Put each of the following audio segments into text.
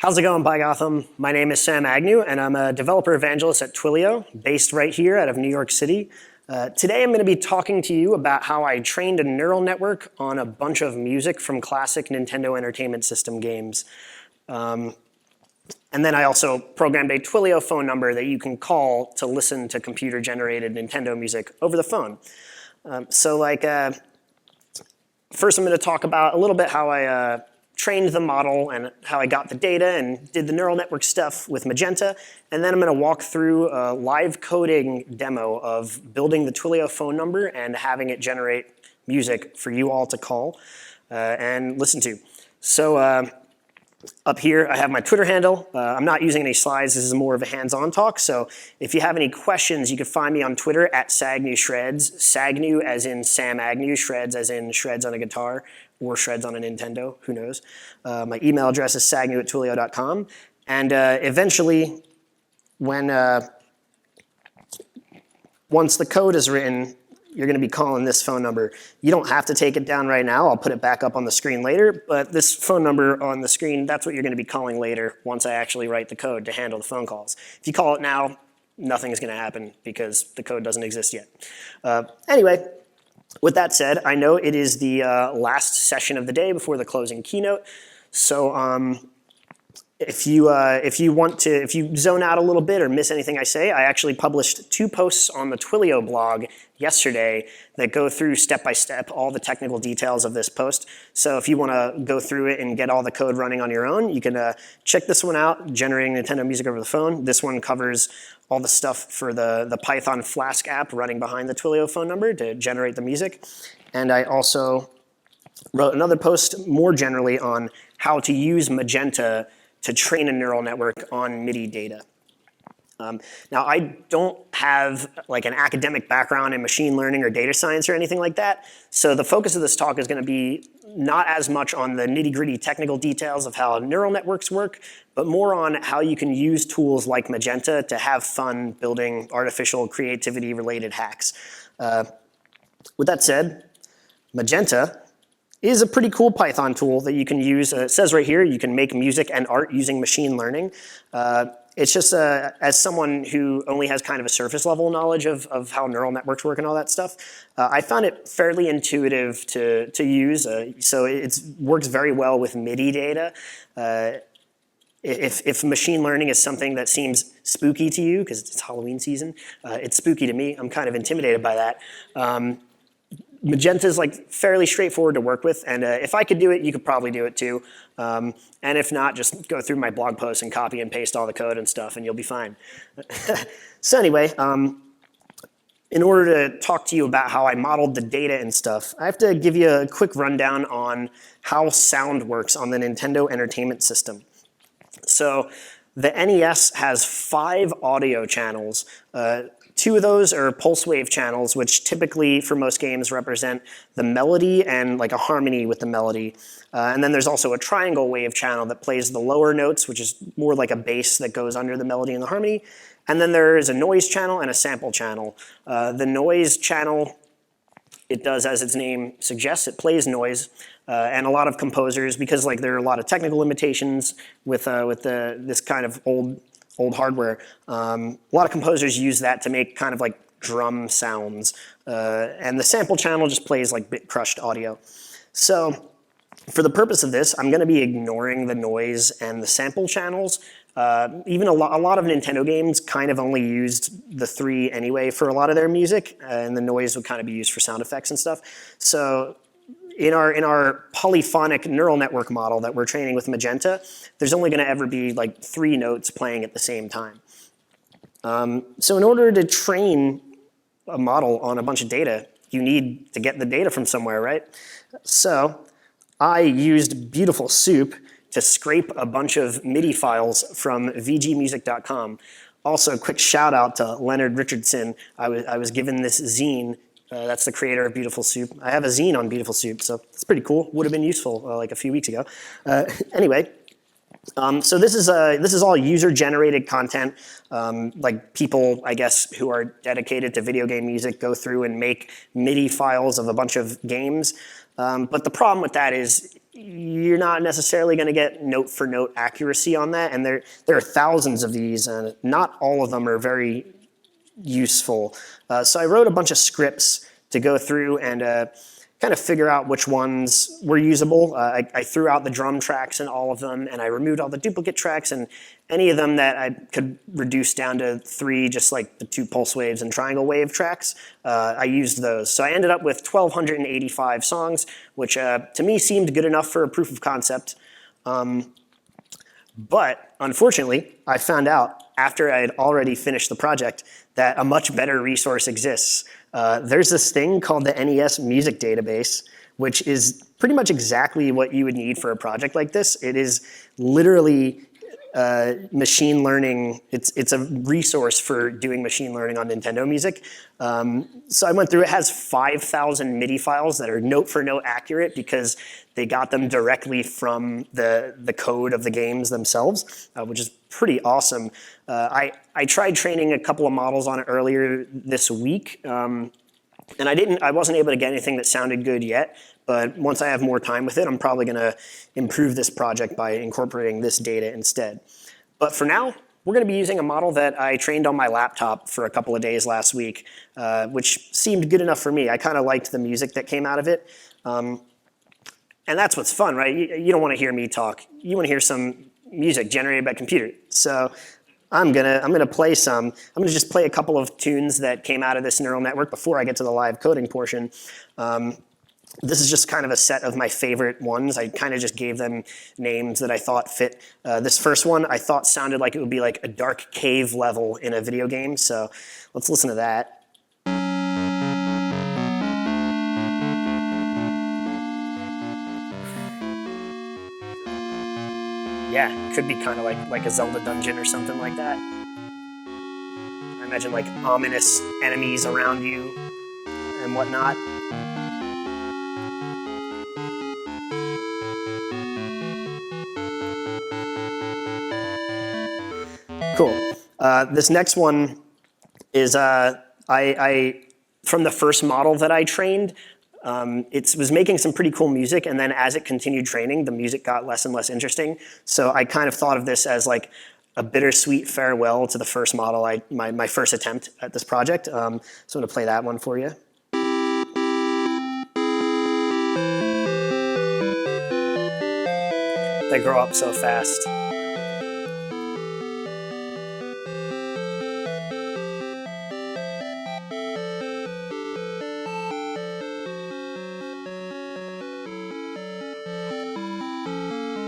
How's it going, By Gotham? My name is Sam Agnew, and I'm a developer evangelist at Twilio, based right here out of New York City. Today I'm going to be talking to you about how I trained a neural network on a bunch of music from classic Nintendo Entertainment System games. And then I also programmed a Twilio phone number that you can call to listen to computer-generated Nintendo music over the phone. First I'm going to talk about a little bit how I trained the model and how I got the data and did the neural network stuff with Magenta. And then I'm going to walk through a live coding demo of building the Twilio phone number and having it generate music for you all to call and listen to. So up here, I have my Twitter handle. I'm not using any slides. This is more of a hands-on talk. So if you have any questions, you can find me on Twitter at SagnewShreds. Sagnew as in Sam Agnew, Shreds as in shreds on a guitar, or shreds on a Nintendo, who knows. My email address is sagnew@twilio.com. And eventually, once the code is written, you're going to be calling this phone number. You don't have to take it down right now. I'll put it back up on the screen later. But this phone number on the screen, that's what you're going to be calling later once I actually write the code to handle the phone calls. If you call it now, nothing is going to happen because the code doesn't exist yet. Anyway, with that said, I know it is the last session of the day before the closing keynote. So if you zone out a little bit or miss anything I say, I actually published 2 posts on the Twilio blog yesterday that go through step-by-step all the technical details of this post. So if you want to go through it and get all the code running on your own, you can check this one out, generating Nintendo music over the phone. This one covers all the stuff for the Python Flask app running behind the Twilio phone number to generate the music. And I also wrote another post more generally on how to use Magenta to train a neural network on MIDI data. Now, I don't have like an academic background in machine learning or data science or anything like that, so the focus of this talk is going to be not as much on the nitty-gritty technical details of how neural networks work, but more on how you can use tools like Magenta to have fun building artificial creativity-related hacks. With that said, Magenta is a pretty cool Python tool that you can use. It says right here, you can make music and art using machine learning. It's just, as someone who only has kind of a surface level knowledge of how neural networks work and all that stuff, I found it fairly intuitive to use. So it works very well with MIDI data. If machine learning is something that seems spooky to you, because it's Halloween season, it's spooky to me. I'm kind of intimidated by that. Magenta is like fairly straightforward to work with, and if I could do it, you could probably do it too. And if not, just go through my blog post and copy and paste all the code and stuff, and you'll be fine. So anyway, in order to talk to you about how I modeled the data and stuff, I have to give you a quick rundown on how sound works on the Nintendo Entertainment System. So the NES has 5 audio channels. 2 of those are pulse wave channels, which typically for most games represent the melody and like a harmony with the melody. And then there's also a triangle wave channel that plays the lower notes, which is more like a bass that goes under the melody and the harmony. And then there is a noise channel and a sample channel. The noise channel, it does as its name suggests, it plays noise. And a lot of composers, because like there are a lot of technical limitations with this kind of old hardware. A lot of composers use that to make kind of like drum sounds. And the sample channel just plays like bit crushed audio. So for the purpose of this, I'm going to be ignoring the noise and the sample channels. Even a lot of Nintendo games kind of only used the 3 anyway for a lot of their music, and the noise would kind of be used for sound effects and stuff. So in our polyphonic neural network model that we're training with Magenta, there's only going to ever be like 3 notes playing at the same time. So in order to train a model on a bunch of data, you need to get the data from somewhere, right? So I used Beautiful Soup to scrape a bunch of MIDI files from vgmusic.com. Also, a quick shout out to Leonard Richardson. I was given this zine. That's the creator of Beautiful Soup. I have a zine on Beautiful Soup, so it's pretty cool. Would have been useful like a few weeks ago. Anyway, so this is all user-generated content. Like people, I guess, who are dedicated to video game music go through and make MIDI files of a bunch of games. But the problem with that is you're not necessarily going to get note-for-note accuracy on that, and there are thousands of these, and not all of them are very useful. So I wrote a bunch of scripts to go through and kind of figure out which ones were usable. I threw out the drum tracks in all of them, and I removed all the duplicate tracks, and any of them that I could reduce down to 3, just like the 2 pulse waves and triangle wave tracks, I used those. So I ended up with 1,285 songs, which to me seemed good enough for a proof of concept. But unfortunately, I found out after I had already finished the project that a much better resource exists. There's this thing called the Nes Music Database, which is pretty much exactly what you would need for a project like this. It is literally machine learning. It's a resource for doing machine learning on Nintendo music. So I went through, it has 5,000 MIDI files that are note for note accurate because they got them directly from the code of the games themselves, which is pretty awesome. I tried training a couple of models on it earlier this week, and I wasn't able to get anything that sounded good yet, but once I have more time with it, I'm probably gonna improve this project by incorporating this data instead. But for now, we're gonna be using a model that I trained on my laptop for a couple of days last week, which seemed good enough for me. I kind of liked the music that came out of it. And that's what's fun, right? You don't wanna hear me talk. You wanna hear some music generated by computer. So I'm gonna play some. I'm gonna just play a couple of tunes that came out of this neural network before I get to the live coding portion. This is just kind of a set of my favorite ones. I kind of just gave them names that I thought fit. This first one I thought sounded like it would be like a dark cave level in a video game. So let's listen to that. Yeah, could be kind of like a Zelda dungeon or something like that. I imagine like ominous enemies around you and whatnot. Cool. This next one is from the first model that I trained. It was making some pretty cool music, and then as it continued training, the music got less and less interesting. So I kind of thought of this as like a bittersweet farewell to the first model, my first attempt at this project. So I'm gonna play that one for you. They grow up so fast.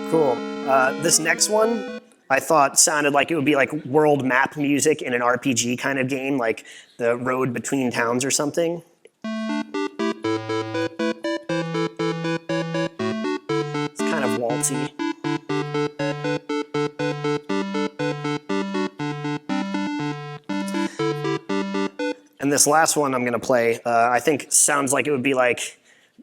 Cool. This next one I thought sounded like it would be like world map music in an RPG kind of game, like the Road Between Towns or something. It's kind of waltzy. And this last one I'm gonna play, I think sounds like it would be like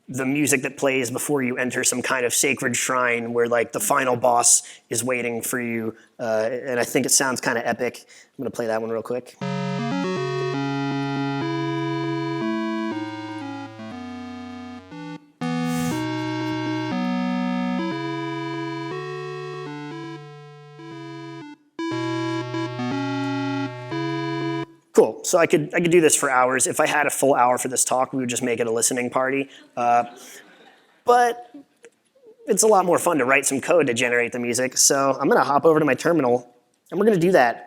the music that plays before you enter some kind of sacred shrine where like the final boss is waiting for you. And I think it sounds kind of epic. I'm gonna play that one real quick. Cool, so I could do this for hours. If I had a full hour for this talk, we would just make it a listening party. But it's a lot more fun to write some code to generate the music. So I'm gonna hop over to my terminal and we're gonna do that.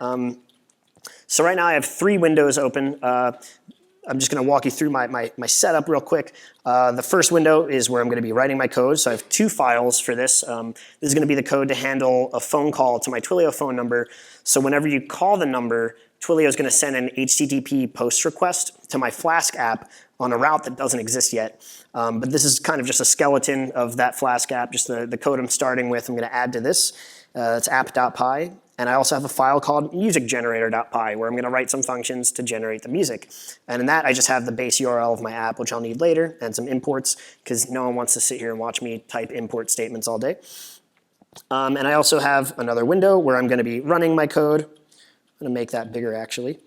So right now I have 3 windows open. I'm just gonna walk you through my setup real quick. The first window is where I'm gonna be writing my code. So I have 2 files for this. This is gonna be the code to handle a phone call to my Twilio phone number. So whenever you call the number, Twilio is gonna send an HTTP post request to my Flask app on a route that doesn't exist yet. But this is kind of just a skeleton of that Flask app, just the code I'm starting with. I'm gonna add to this. It's app.py. And I also have a file called musicgenerator.py where I'm gonna write some functions to generate the music. And in that, I just have the base URL of my app, which I'll need later, and some imports, because no one wants to sit here and watch me type import statements all day. And I also have another window where I'm gonna be running my code. I'm gonna make that bigger, actually.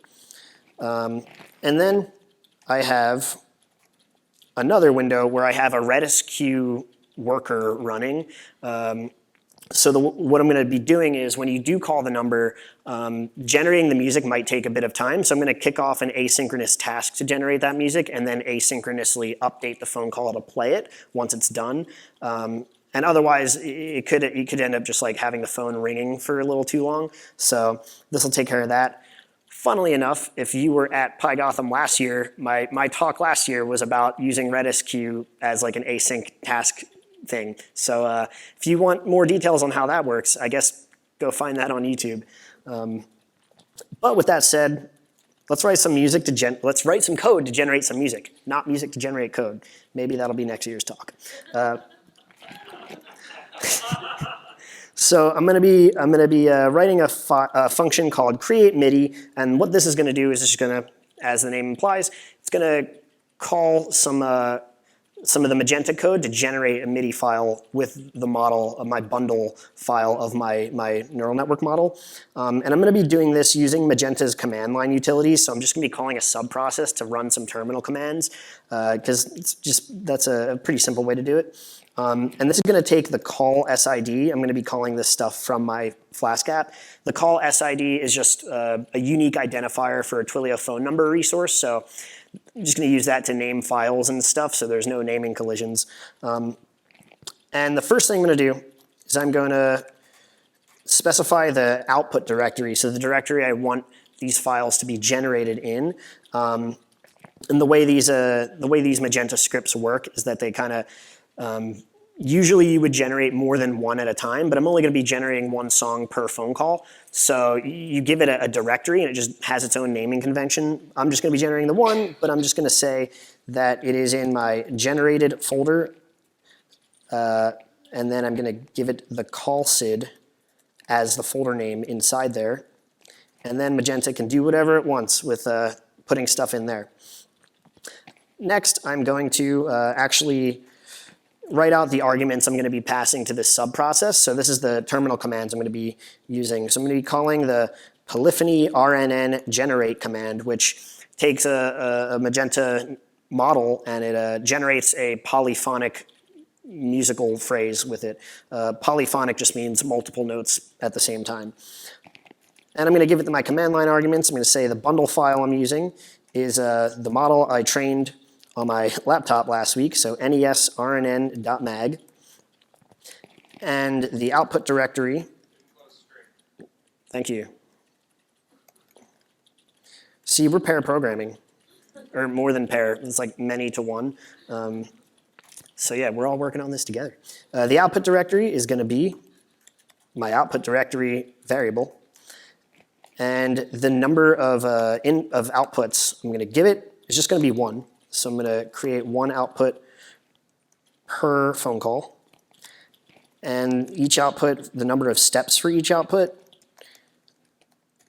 And then I have another window where I have a Redis queue worker running. So what I'm going to be doing is when you do call the number, generating the music might take a bit of time. So I'm going to kick off an asynchronous task to generate that music and then asynchronously update the phone call to play it once it's done. And otherwise, it could end up just like having the phone ringing for a little too long. So this will take care of that. Funnily enough, if you were at PyGotham last year, my talk last year was about using Redis as like an async task thing. So if you want more details on how that works, I guess go find that on YouTube. But with that said, let's write some code to generate some music, not music to generate code. Maybe that'll be next year's talk. So I'm going to be writing a function called create MIDI, and what this is going to do is it's going to, as the name implies, it's going to call some of the Magenta code to generate a MIDI file with the model of my bundle file of my neural network model. And I'm going to be doing this using Magenta's command line utilities. So I'm just going to be calling a subprocess to run some terminal commands because that's a pretty simple way to do it. And this is going to take the call SID. I'm going to be calling this stuff from my Flask app. The call SID is just a unique identifier for a Twilio phone number resource. So I'm just going to use that to name files and stuff, so there's no naming collisions. And the first thing I'm going to do is I'm going to specify the output directory, so the directory I want these files to be generated in. And the way these Magenta scripts work is that they kind of usually you would generate more than one at a time, but I'm only going to be generating one song per phone call. So you give it a directory and it just has its own naming convention. I'm just going to be generating the one, but I'm just going to say that it is in my generated folder. And then I'm going to give it the call SID as the folder name inside there. And then Magenta can do whatever it wants with putting stuff in there. Next, I'm going to actually write out the arguments I'm going to be passing to this subprocess. So this is the terminal commands I'm going to be using. So I'm going to be calling the polyphony rnn generate command, which takes a Magenta model and it generates a polyphonic musical phrase with it. Polyphonic just means multiple notes at the same time. And I'm going to give it my command line arguments. I'm going to say the bundle file I'm using is the model I trained on my laptop last week, so nesrnn.mag. And the output directory, thank you. See, we're pair programming, or more than pair, it's like many to one. So yeah, we're all working on this together. The output directory is gonna be my output directory variable. And the number of outputs I'm gonna give it is just gonna be one. So I'm going to create one output per phone call. And each output, the number of steps for each output,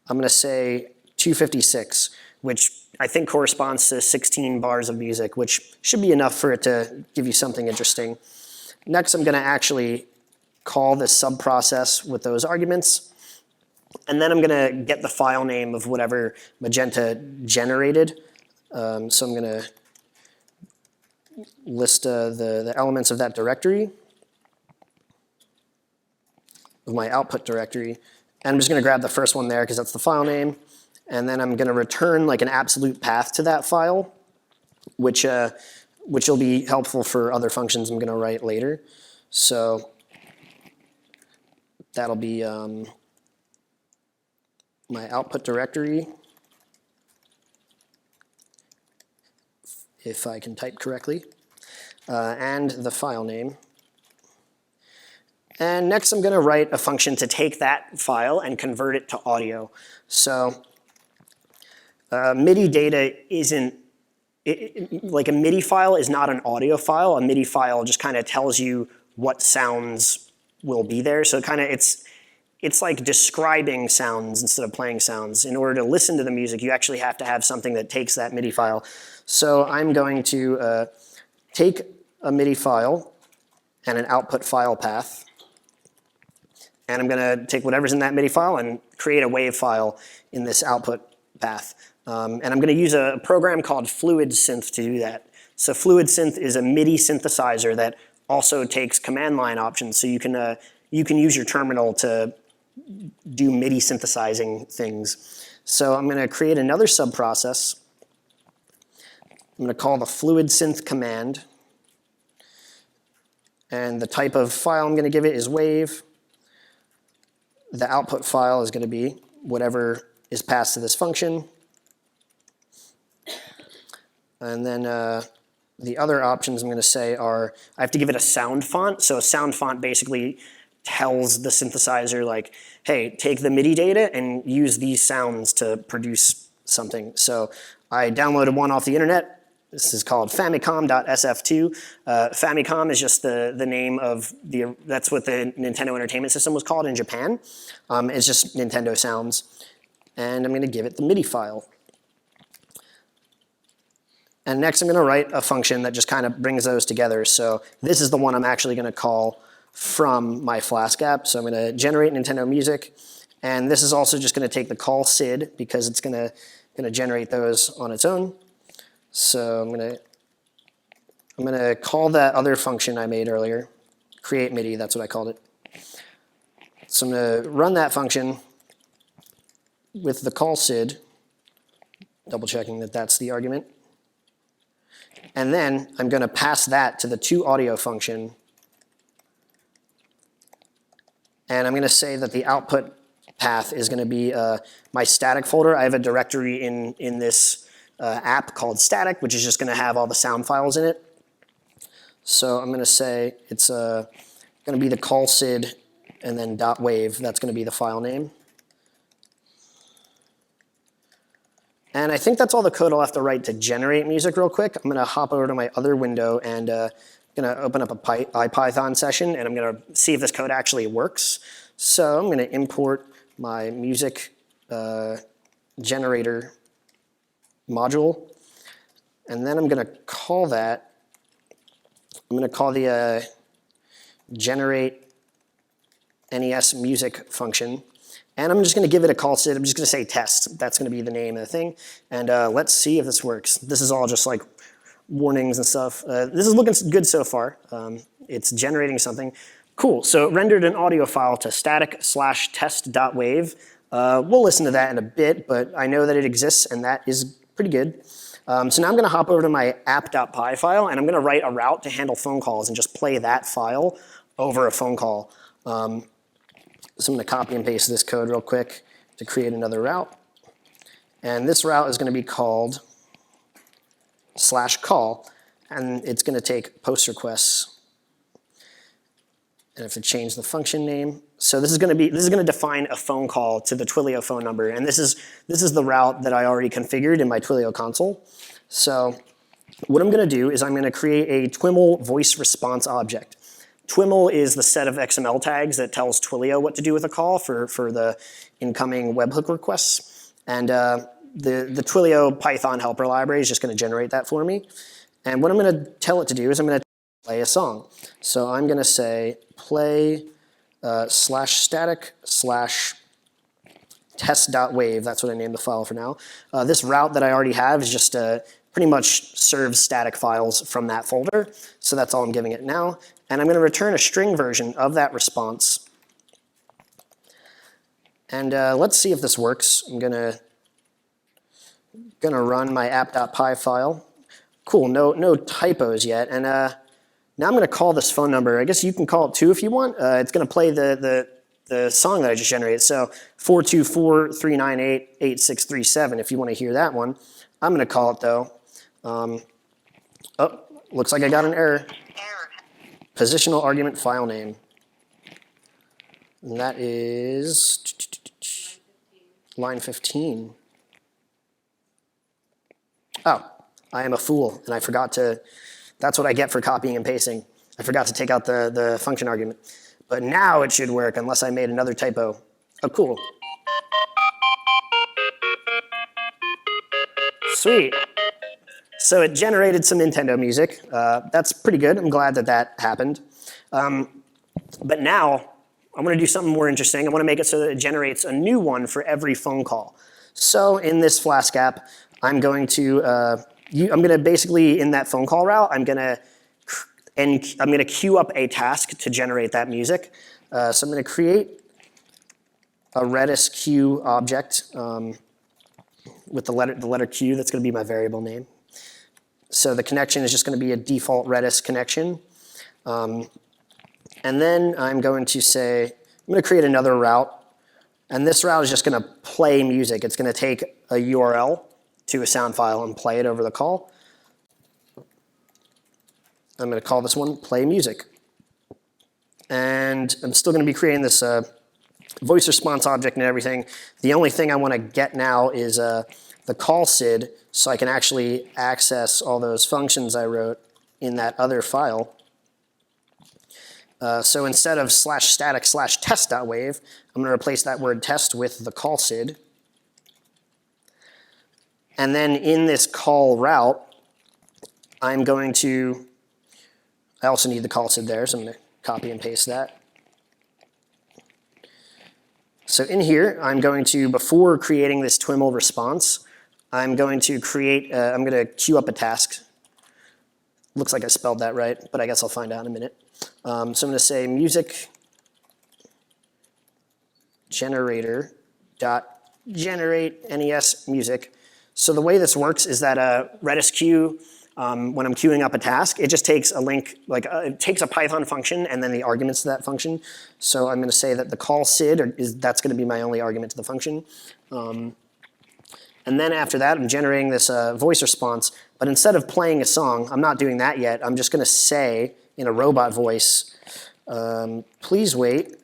I'm going to say 256, which I think corresponds to 16 bars of music, which should be enough for it to give you something interesting. Next, I'm going to actually call this subprocess with those arguments. And then I'm going to get the file name of whatever Magenta generated. So I'm going to list the elements of that directory, of my output directory. And I'm just going to grab the first one there because that's the file name. And then I'm going to return like an absolute path to that file, which will be helpful for other functions I'm going to write later. So that'll be my output directory, if I can type correctly, and the file name. And next I'm going to write a function to take that file and convert it to audio. So MIDI data isn't, like a MIDI file is not an audio file. A MIDI file just kind of tells you what sounds will be there. So kind of it's like describing sounds instead of playing sounds. In order to listen to the music, you actually have to have something that takes that MIDI file. So I'm going to take a MIDI file and an output file path, and I'm going to take whatever's in that MIDI file and create a wave file in this output path. And I'm going to use a program called Fluid Synth to do that. So Fluid Synth is a MIDI synthesizer that also takes command line options, so you can use your terminal to do MIDI synthesizing things. So I'm going to create another subprocess. I'm going to call the fluid synth command. And the type of file I'm going to give it is wave. The output file is going to be whatever is passed to this function. And then the other options I'm going to say are, I have to give it a sound font. So a sound font basically tells the synthesizer, like, hey, take the MIDI data and use these sounds to produce something. So I downloaded one off the internet. This is called Famicom.sf2. Famicom is just the name of that's what the Nintendo Entertainment System was called in Japan. It's just Nintendo sounds. And I'm going to give it the MIDI file. And next I'm going to write a function that just kind of brings those together. So this is the one I'm actually going to call from my Flask app. So I'm going to generate Nintendo Music. And this is also just going to take the call SID because it's going to generate those on its own. So I'm going to call that other function I made earlier, create MIDI, that's what I called it. So I'm going to run that function with the call SID, double checking that that's the argument. And then I'm going to pass that to the toAudio function. And I'm going to say that the output path is going to be my static folder. I have a directory in this app called static, which is just going to have all the sound files in it. So I'm going to say it's going to be the call SID and then .wave. That's going to be the file name. And I think that's all the code I'll have to write to generate music real quick. I'm going to hop over to my other window and going to open up a IPython session, and I'm going to see if this code actually works. So I'm going to import my music generator module, and then I'm going to call that. I'm going to call the generate Nes Music function. And I'm just going to give it a call SID. I'm just going to say test. That's going to be the name of the thing. And let's see if this works. This is all just like warnings and stuff. This is looking good so far. It's generating something. Cool. So it rendered an audio file to static/test.wave. We'll listen to that in a bit, but I know that it exists, and that is pretty good. So now I'm going to hop over to my app.py file, and I'm going to write a route to handle phone calls and just play that file over a phone call. So I'm going to copy and paste this code real quick to create another route. And this route is going to be called /call, and it's going to take post requests. And I have to change the function name. So this is going to define a phone call to the Twilio phone number, and this is the route that I already configured in my Twilio console. So what I'm going to do is I'm going to create a TWIML voice response object. TWIML is the set of XML tags that tells Twilio what to do with a call for the incoming webhook requests. And the Twilio Python helper library is just going to generate that for me. And what I'm going to tell it to do is I'm going to play a song. So I'm going to say play /static/test.wave. That's what I named the file for now. This route that I already have is just pretty much serves static files from that folder. So that's all I'm giving it now. And I'm going to return a string version of that response. And let's see if this works. I'm going to run my app.py file. Cool, no typos yet. And now I'm going to call this phone number. I guess you can call it too if you want. It's going to play the song that I just generated. So 424-398-8637 if you want to hear that one. I'm going to call it though. Oh, looks like I got an error. Positional argument file name. And that is line 15. Oh, I am a fool, and I forgot to, that's what I get for copying and pasting. I forgot to take out the function argument. But now it should work, unless I made another typo. Oh, cool. Sweet. So it generated some Nintendo music. That's pretty good. I'm glad that happened. But now I want to do something more interesting. I want to make it so that it generates a new one for every phone call. So in this Flask app, I'm going to basically, in that phone call route, I'm going to And I'm going to queue up a task to generate that music. So I'm going to create a Redis queue object with the letter Q. That's going to be my variable name. So the connection is just going to be a default Redis connection. And then I'm going to say, I'm going to create another route. And this route is just going to play music. It's going to take a URL to a sound file and play it over the call. I'm going to call this one play music. And I'm still going to be creating this voice response object and everything. The only thing I want to get now is the call SID, so I can actually access all those functions I wrote in that other file. So instead of /static/test.wave, I'm going to replace that word test with the call SID. And then in this call route, I'm going to, I also need the call SID there, so I'm going to copy and paste that. So in here, I'm going to, before creating this TWIML response, I'm going to create, I'm going to queue up a task. Looks like I spelled that right, but I guess I'll find out in a minute. So I'm going to say music generator dot generate NES music. So the way this works is that Redis queue, when I'm queuing up a task, it just takes a link, like it takes a Python function and then the arguments to that function. So I'm going to say that the call SID that's going to be my only argument to the function. And then after that, I'm generating this voice response. But instead of playing a song, I'm not doing that yet. I'm just going to say in a robot voice, please wait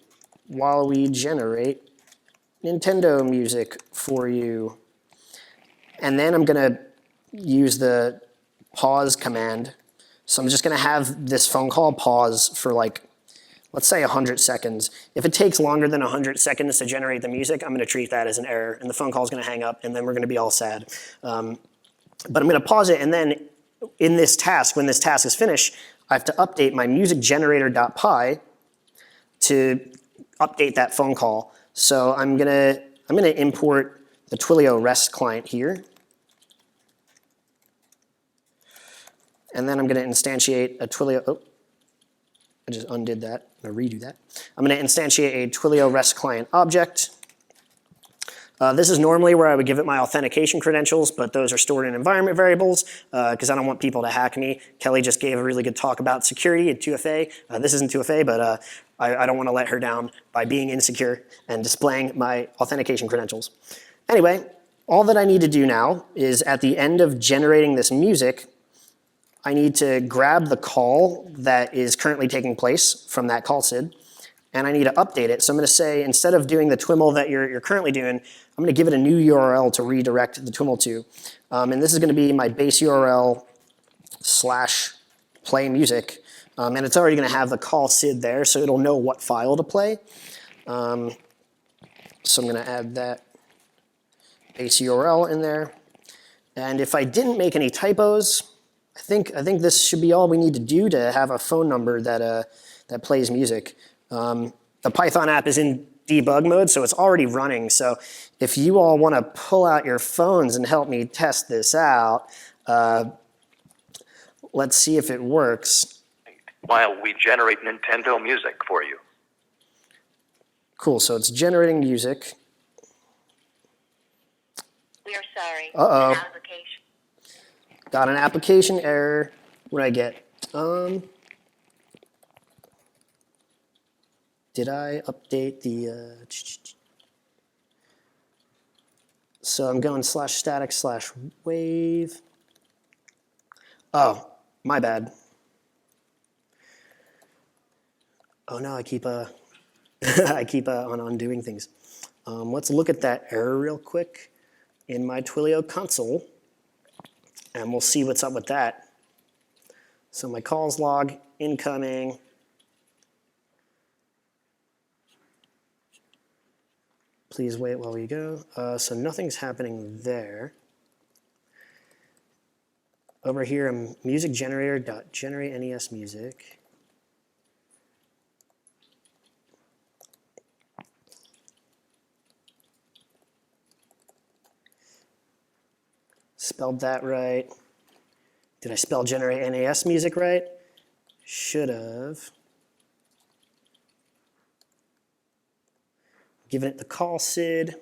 while we generate Nintendo music for you. And then I'm going to use the pause command. So I'm just going to have this phone call pause for like, let's say 100 seconds. If it takes longer than 100 seconds to generate the music, I'm going to treat that as an error, and the phone call is going to hang up, and then we're going to be all sad. But I'm going to pause it, and then in this task, when this task is finished, I have to update my musicgenerator.py to update that phone call. So I'm going to import the Twilio REST client here. And then I'm going to instantiate a Twilio, oh, I just undid that. I'm going to redo that. I'm going to instantiate a Twilio REST client object. This is normally where I would give it my authentication credentials, but those are stored in environment variables because I don't want people to hack me. Kelly just gave a really good talk about security at 2FA. This isn't 2FA, but I don't want to let her down by being insecure and displaying my authentication credentials. Anyway, all that I need to do now is at the end of generating this music, I need to grab the call that is currently taking place from that call SID, and I need to update it. So I'm going to say, instead of doing the TWIML that you're currently doing, I'm going to give it a new URL to redirect the TWIML to. And this is going to be my base URL / play music. And it's already going to have the call SID there, so it'll know what file to play. So I'm going to add that base URL in there. And if I didn't make any typos, I think this should be all we need to do to have a phone number that plays music. The Python app is in debug mode, so it's already running. So if you all want to pull out your phones and help me test this out, let's see if it works. While we generate Nintendo music for you. Cool, so it's generating music. We are sorry. Uh-oh. An application. Got an application error. What did I get? Did I update the... So I'm going /static/wave. Oh, my bad. Oh no, I keep I keep on undoing things. Let's look at that error real quick in my Twilio console, and we'll see what's up with that. So my calls log, incoming. Please wait while we go. So nothing's happening there. Over here, I'm music generator.generate NES music. Spelled that right. Did I spell generate NAS music right? should have given it the call SID.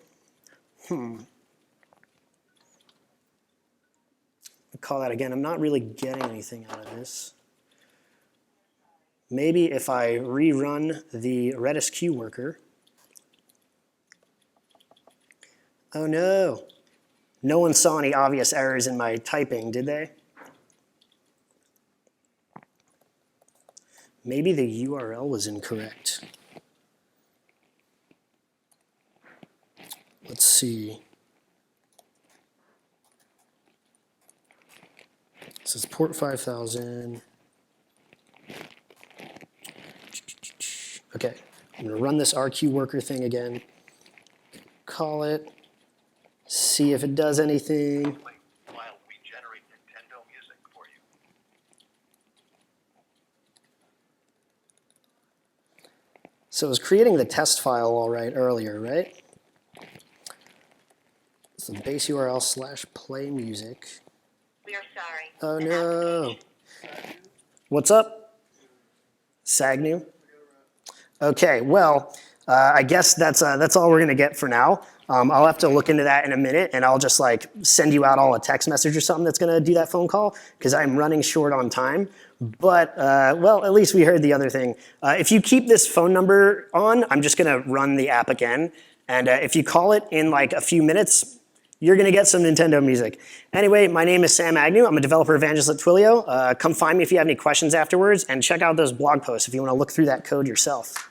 Call that again. I'm not really getting anything out of this. Maybe if I rerun the Redis queue worker. Oh no. No one saw any obvious errors in my typing, did they? Maybe the URL was incorrect. Let's see. This is port 5000. Okay, I'm going to run this RQ worker thing again. Call it. See if it does anything. While we generate Nintendo music for you. So it was creating the test file all right earlier, right? So base URL / play music. We are sorry. Oh no. What's up? Agnew? Okay, well, I guess that's all we're gonna get for now. I'll have to look into that in a minute, and I'll just like send you out all a text message or something that's gonna do that phone call, because I'm running short on time. But, well, at least we heard the other thing. If you keep this phone number on, I'm just gonna run the app again, and if you call it in like a few minutes, you're gonna get some Nintendo music. Anyway, my name is Sam Agnew. I'm a developer evangelist at Twilio. Come find me if you have any questions afterwards, and check out those blog posts if you wanna look through that code yourself.